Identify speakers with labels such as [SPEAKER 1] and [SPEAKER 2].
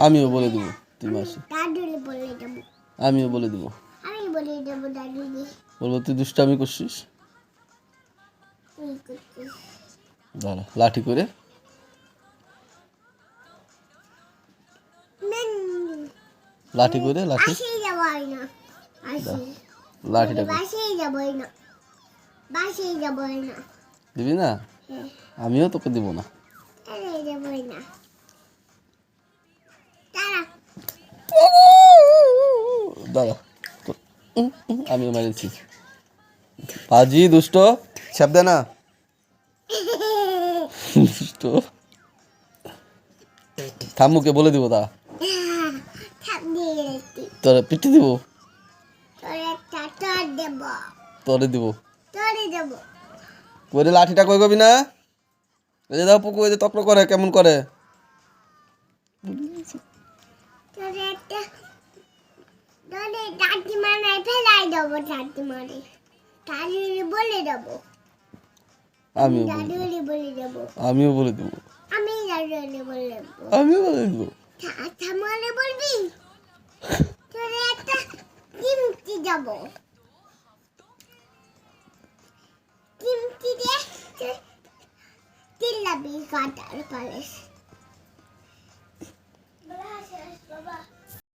[SPEAKER 1] আমিও বলে দিব তুই মাসি।
[SPEAKER 2] দাদুরে বলে দেবো।
[SPEAKER 1] আমিও বলে দিব।
[SPEAKER 2] আমি বলে দেবো দাদুরে।
[SPEAKER 1] বলবো তুই দুষ্টামি করছিস।
[SPEAKER 2] তুই করছিস।
[SPEAKER 1] দাঁড়া লাঠি করে লাঠি করে লাঠি
[SPEAKER 2] আসি যাবই না। আসি।
[SPEAKER 1] লাঠিটা
[SPEAKER 2] বাসি যাবই না। বাসি যাবই না।
[SPEAKER 1] দিবি না?
[SPEAKER 2] হ্যাঁ।
[SPEAKER 1] আমিও তোকে দিব না।
[SPEAKER 2] আরে যাবই না। তারা
[SPEAKER 1] দাঁড়া আমিও মেরেছি। পাজি দুষ্ট ছাপ দে না। দুষ্ট ঠাম্মুকে বলে দিব তা তোরে পিটি দিব। তোরে দিব। কই রে লাঠিটা কই গবি না? এই যে দাও পুকু এই যে তক্র করে কেমন করে। আমিও বলে দেব। আমিও বলে দেব।
[SPEAKER 2] বলবি তোরে একটা চিমটি যাব চিমটি দিয়ে চিল্লাবি কাটার পালিশ